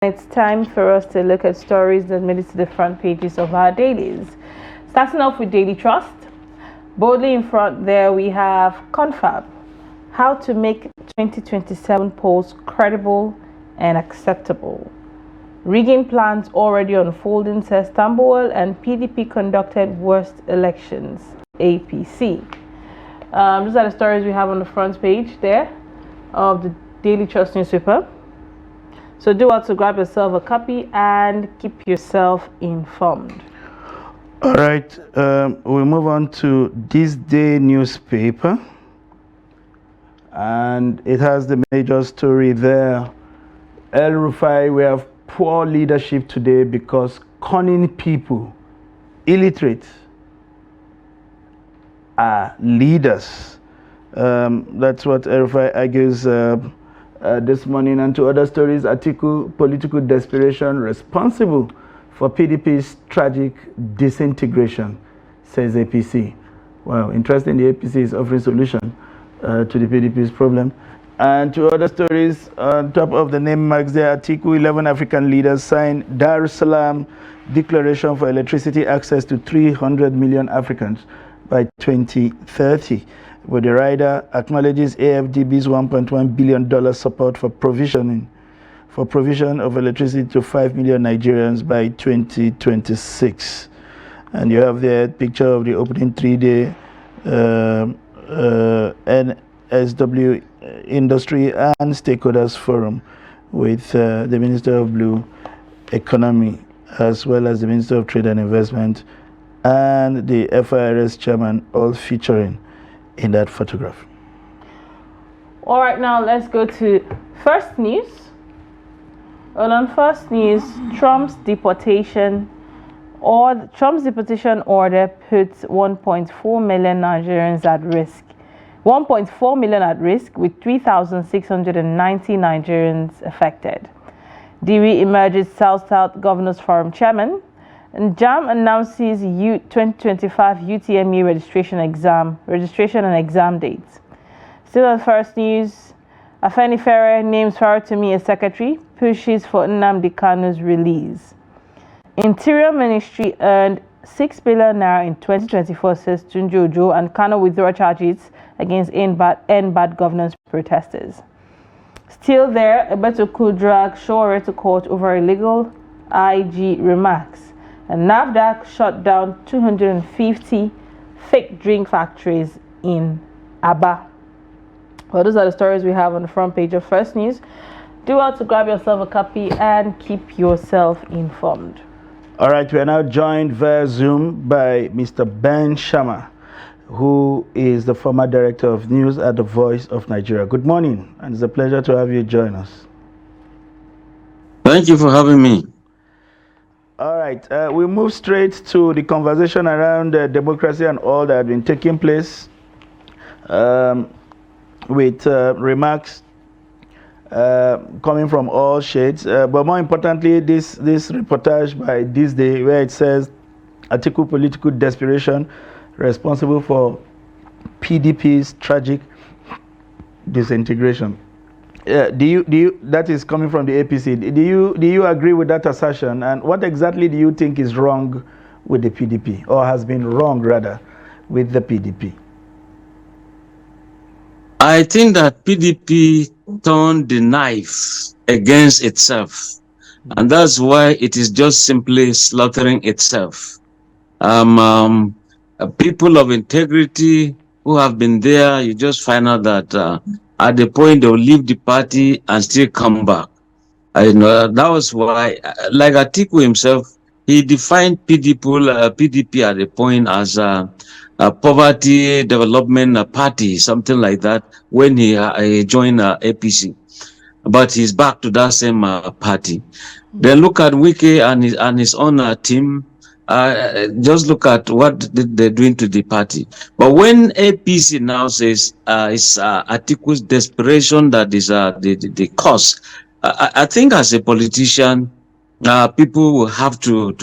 It's time for us to look at stories that made it to the front pages of our dailies. Starting off with Daily Trust. Boldly in front there we have Confab, how to make 2027 polls credible and acceptable. Rigging plans already unfolding, says Tambuwal, and PDP conducted worst elections, APC. These are the stories we have on the front page there of the Daily Trust newspaper. So do well to grab yourself a copy and keep yourself informed. All right, we move on to this day newspaper, and it has the major story there. El Rufai, we have poor leadership today because cunning people, illiterate, are leaders. That's what El Rufai argues this morning. And to other stories, article, political desperation responsible for PDP's tragic disintegration, says APC. Wow, interesting, the APC is offering solution to the PDP's problem. And to other stories, on top of the name marks there, article 11 African leaders sign Dar es Salaam declaration for electricity access to 300 million Africans by 2030. But the rider acknowledges AFDB's $1.1 billion support for provision of electricity to 5 million Nigerians by 2026. And you have the picture of the opening 3-day NSW Industry and Stakeholders Forum with the Minister of Blue Economy, as well as the Minister of Trade and Investment and the FIRS chairman, all featuring in that photograph. All right, now let's go to First News. Well, on First News, Trump's deportation order puts 1.4 million Nigerians at risk. 1.4 million at risk, with 3,690 Nigerians affected. Dewey emerges South-South Governors Forum chairman. And JAM announces 2025 UTME registration and exam dates. Still on First News, Afenifere names Farotimi as secretary, pushes for Nnamdi Kanu's release. Interior Ministry earned 6 billion naira in 2024, says Tunji Ojo, and Kanu withdraw charges against end bad governance protesters. Still there, Ebetoku drags Shore to court over illegal IG remarks. And NAFDAC shut down 250 fake drink factories in Aba. Well, those are the stories we have on the front page of First News. Do well to grab yourself a copy and keep yourself informed. All right, we are now joined via Zoom by Mr. Ben Sharma, who is the former director of news at the Voice of Nigeria. Good morning, and it's a pleasure to have you join us. Thank you for having me. All right, we move straight to the conversation around democracy and all that has been taking place with remarks coming from all shades. But more importantly, this reportage by This Day, where it says, article political desperation responsible for PDP's tragic disintegration. Do you that is coming from the APC? Do you agree with that assertion? And what exactly do you think is wrong with the PDP, or has been wrong rather with the PDP? I think that PDP turned the knife against itself, and that's why it is just simply slaughtering itself. People of integrity who have been there, you just find out that at the point they'll leave the party and still come back. I know that was why, like Atiku himself, he defined PDP at the point as a poverty development party, something like that, when he joined APC. But he's back to that same party. Then look at Wike and his own team. Just look at what they're doing to the party. But when APC now says it's Atiku's desperation that is the cause, I think as a politician, people will have to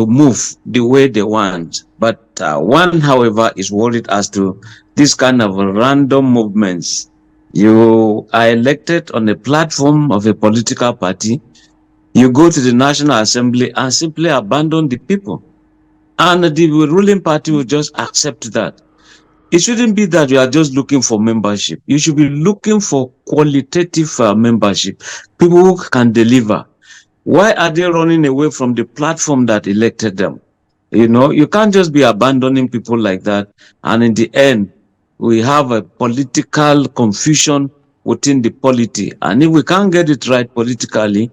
move the way they want. But one, however, is worried as to this kind of random movements You are elected on a platform of a political party. You go to the National Assembly and simply abandon the people. And the ruling party will just accept that. It shouldn't be that you are just looking for membership. You should be looking for qualitative membership, people who can deliver. Why are they running away from the platform that elected them? You know, you can't just be abandoning people like that. And in the end, we have a political confusion within the polity. And if we can't get it right politically,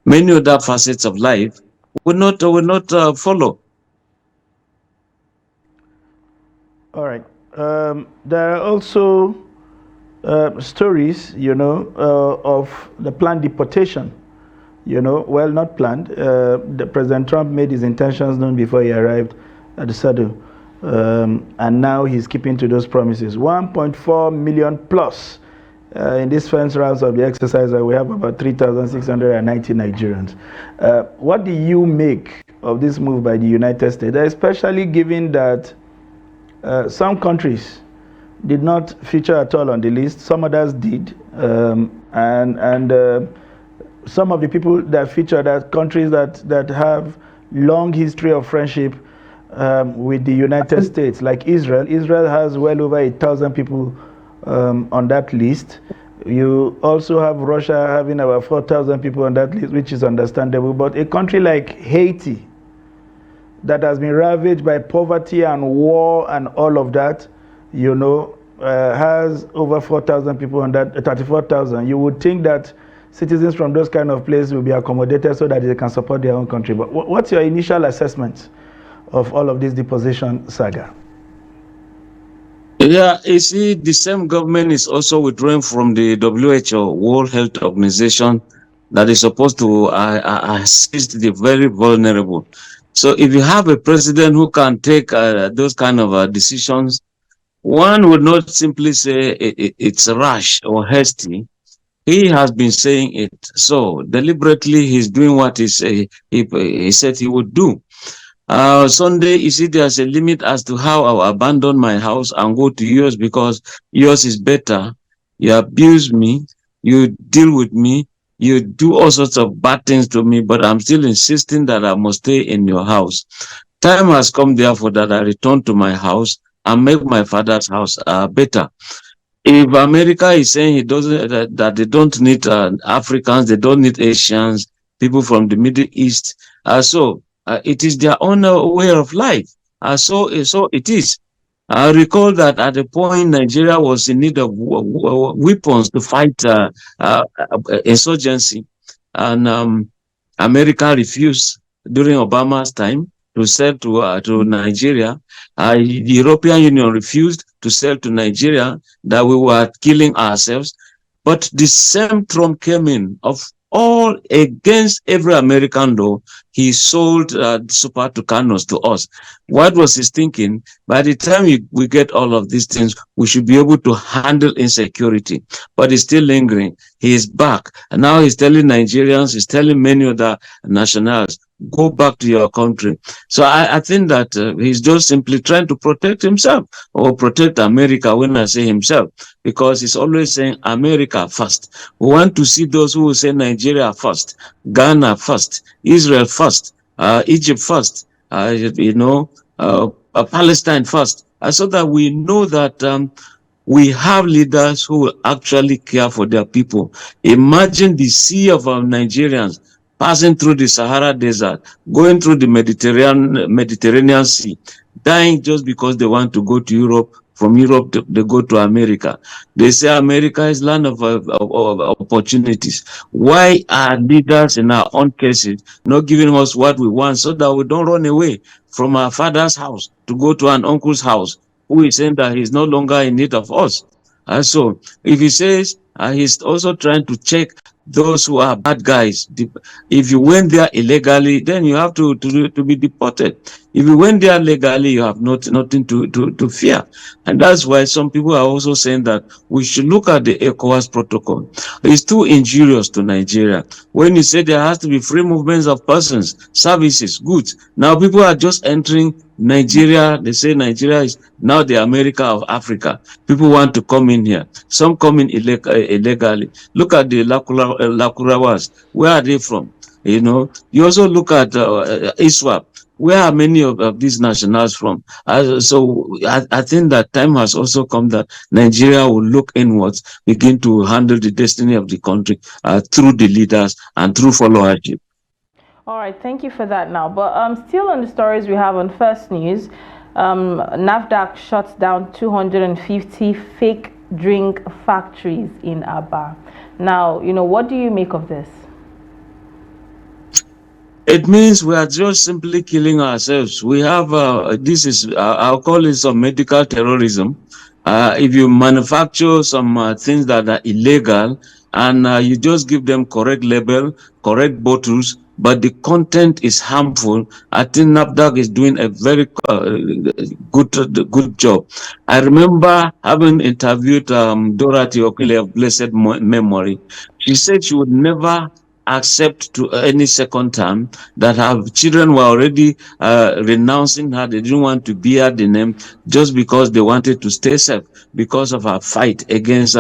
many other facets of life will not follow. All right. There are also stories, of the planned deportation. Well, not planned. President Trump made his intentions known before he arrived at the saddle. And now he's keeping to those promises. 1.4 million plus. In this first round of the exercise, we have about 3,690 Nigerians. What do you make of this move by the United States, especially given that some countries did not feature at all on the list, some others did, and some of the people that featured are countries that have long history of friendship with the United States, like Israel. Israel has well over 1,000 people on that list. You also have Russia having about 4,000 people on that list, which is understandable. But a country like Haiti, that has been ravaged by poverty and war and all of that, has over 4,000 people on that, 34,000. You would think that citizens from those kind of places will be accommodated so that they can support their own country. But what's your initial assessment of all of this deposition saga? Yeah, you see, the same government is also withdrawing from the WHO, World Health Organization, that is supposed to assist the very vulnerable. So if you have a president who can take those kind of decisions, one would not simply say it's rash or hasty. He has been saying it. So deliberately, he's doing what he said he would do. Sunday, you see, there's a limit as to how I'll abandon my house and go to yours because yours is better. You abuse me, you deal with me, you do all sorts of bad things to me, but I'm still insisting that I must stay in your house. Time has come, therefore, that I return to my house and make my father's house better. If America is saying it doesn't that they don't need Africans, they don't need Asians, people from the Middle East, it is their own way of life. So it is. I recall that at the point Nigeria was in need of weapons to fight insurgency, and America refused during Obama's time to sell to Nigeria. The European Union refused to sell to Nigeria, that we were killing ourselves. But the same Trump came in, of all against every American law, he sold Super Tucanos to us. What was his thinking? By the time we get all of these things, we should be able to handle insecurity. But it's still lingering. He is back. And now he's telling Nigerians, he's telling many other nationals, go back to your country. So I think that he's just simply trying to protect himself or protect America when I say himself, because he's always saying America first. We want to see those who will say Nigeria first, Ghana first, Israel first, Egypt first, Palestine first, so that we know that we have leaders who will actually care for their people. Imagine the sea of Nigerians passing through the Sahara Desert, going through the Mediterranean Sea, dying just because they want to go to Europe. From Europe, they go to America. They say America is land of opportunities. Why are leaders in our own cases not giving us what we want so that we don't run away from our father's house to go to an uncle's house who is saying that he's no longer in need of us? So if he says he's also trying to check those who are bad guys. If you went there illegally, then you have to be deported. If you went there legally, you have nothing to fear. And that's why some people are also saying that we should look at the ECOWAS protocol. It's too injurious to Nigeria. When you say there has to be free movements of persons, services, goods, now people are just entering Nigeria. They say Nigeria is now the America of Africa. People want to come in here. Some come in illegally. Look at the Lakurawas. Where are they from? You know, you also look at ISWAP. Where are many of these nationals from? I think that time has also come that Nigeria will look inwards, begin to handle the destiny of the country through the leaders and through followership. All right, thank you for that now. But still on the stories we have on First News, NAFDAC shuts down 250 fake drink factories in Aba. Now, what do you make of this? It means we are just simply killing ourselves. We have, I'll call it some medical terrorism. If you manufacture some things that are illegal and you just give them correct label, correct bottles, but the content is harmful, I think NAFDAC is doing a very good job. I remember having interviewed Dorothy Okele of blessed memory. She said she would never accept to any second term, that her children were already renouncing her. They didn't want to bear the name just because they wanted to stay safe because of her fight against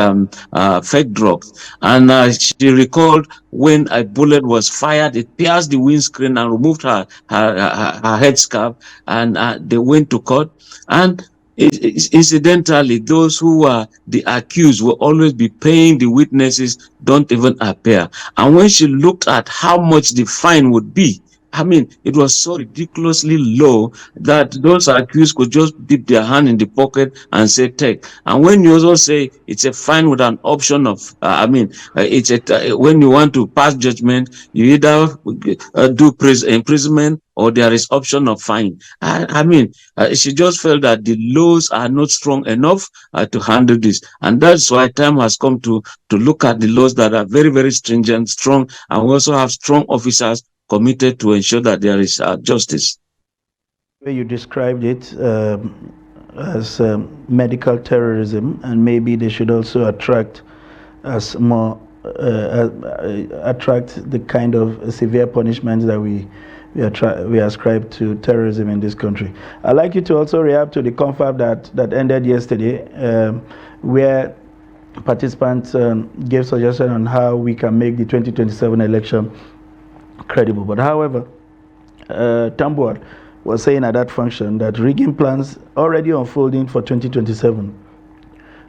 fake drugs. And she recalled when a bullet was fired, it pierced the windscreen and removed her headscarf, and they went to court. And incidentally, those who are the accused will always be paying the witnesses, don't even appear. And when she looked at how much the fine would be, I mean, it was so ridiculously low that those accused could just dip their hand in the pocket and say, take. And when you also say it's a fine with an option of, when you want to pass judgment, you either do imprisonment or there is option of fine. She just felt that the laws are not strong enough to handle this. And that's why time has come to look at the laws that are very, very stringent, strong, and we also have strong officers committed to ensure that there is justice. The way you described it as medical terrorism, and maybe they should also attract attract the kind of severe punishments that we ascribe to terrorism in this country. I'd like you to also react to the confab that ended yesterday, where participants gave suggestions on how we can make the 2027 election credible. But however, Tambuwal was saying at that function that rigging plans already unfolding for 2027.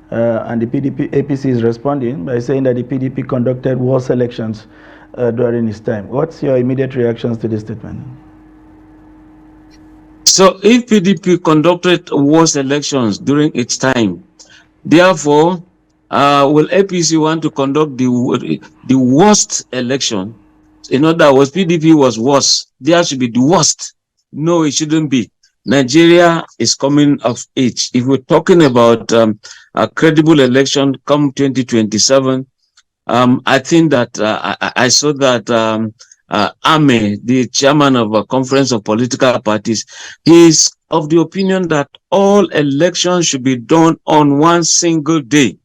And the APC is responding by saying that the PDP conducted worse elections during his time. What's your immediate reactions to this statement? So if PDP conducted worse elections during its time, therefore, will APC want to conduct the worst election? In other words, PDP was worse. There should be the worst. No, it shouldn't be. Nigeria is coming of age. If we're talking about a credible election come 2027, I think that I saw that Ame, the chairman of a conference of political parties, is of the opinion that all elections should be done on one single day.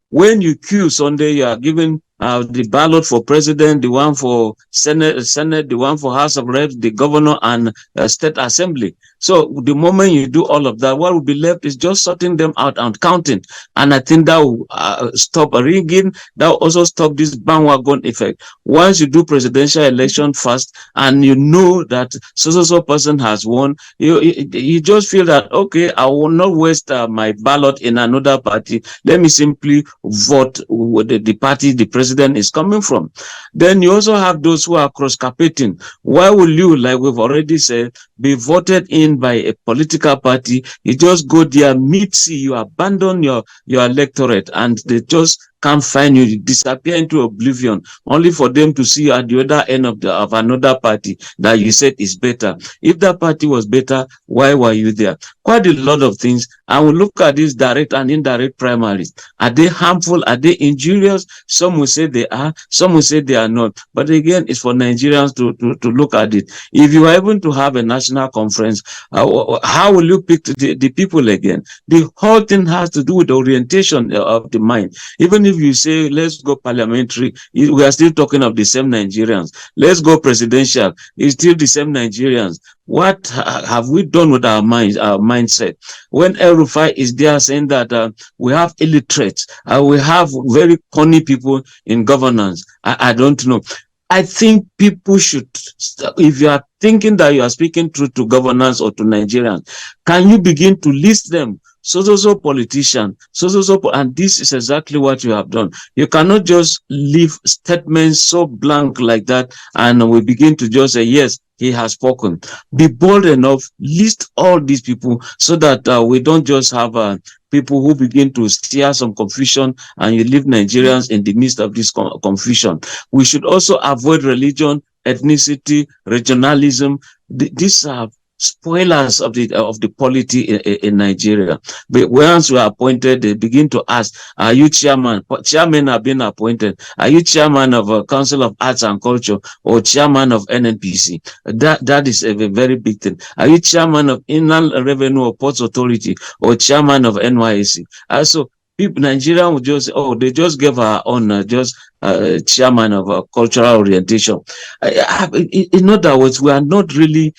When you queue Sunday, you are given the ballot for president, the one for Senate, the one for House of Reps, the governor, and State Assembly. So the moment you do all of that, what will be left is just sorting them out and counting. And I think that will stop rigging. That will also stop this bandwagon effect. Once you do presidential election first, and you know that so person has won, you just feel that, okay, I will not waste my ballot in another party. Let me simply vote with the party the president is coming from. Then you also have those who are cross-carpeting. Why will you, like we've already said, be voted in by a political party? You just go there, you abandon your electorate, and they just can't find you, disappear into oblivion, only for them to see you at the other end of another party that you said is better. If that party was better, why were you there? Quite a lot of things. And we look at these direct and indirect primaries. Are they harmful? Are they injurious? Some will say they are, some will say they are not. But again, it's for Nigerians to look at it. If you are able to have a national conference, how will you pick the people again? The whole thing has to do with the orientation of the mind. Even if you say, let's go parliamentary, we are still talking of the same Nigerians. Let's go presidential, it's still the same Nigerians. What have we done with our minds, our mindset? When El Rufai is there saying that we have illiterates, we have very corny people in governance, I don't know. I think people should, if you are thinking that you are speaking truth to governance or to Nigerians, can you begin to list them? So politician, and this is exactly what you have done. You cannot just leave statements so blank like that, and we begin to just say, yes, he has spoken. Be bold enough, list all these people so that we don't just have people who begin to steer some confusion and you leave Nigerians in the midst of this confusion. We should also avoid religion, ethnicity, regionalism. These are spoilers of the polity in Nigeria. But once you are appointed, they begin to ask, are you chairman? Chairmen have been appointed. Are you chairman of a Council of Arts and Culture or chairman of NNPC? That is a very big thing. Are you chairman of Inland Revenue or Ports Authority or chairman of NYSC? Also, people, Nigerian would just, oh, they just gave our own chairman of cultural orientation. In other words, we are not really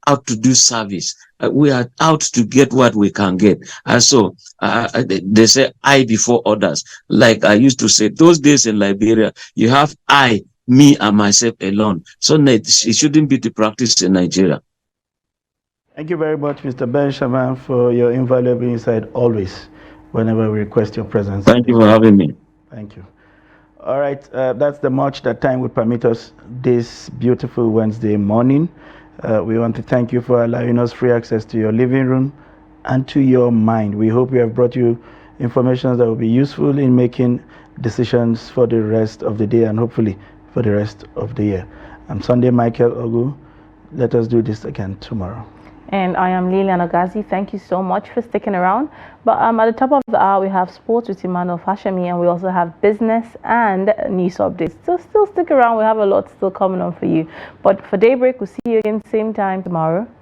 out to do service. We are out to get what we can get. And so they say I before others. Like I used to say, those days in Liberia, you have I, me, and myself alone. So it shouldn't be the practice in Nigeria. Thank you very much, Mr. Ben Shaman, for your invaluable insight always, whenever we request your presence. Thank you for having me. Thank you. All right, that's the much that time would permit us this beautiful Wednesday morning. We want to thank you for allowing us free access to your living room and to your mind. We hope we have brought you information that will be useful in making decisions for the rest of the day and hopefully for the rest of the year. I'm Sunday Michael Ogu. Let us do this again tomorrow. And I am Lilian Ogazi. Thank you so much for sticking around. But at the top of the hour, we have sports with Emmanuel Fashemi, and we also have business and news updates. So still stick around. We have a lot still coming on for you. But for Daybreak, we'll see you again same time tomorrow.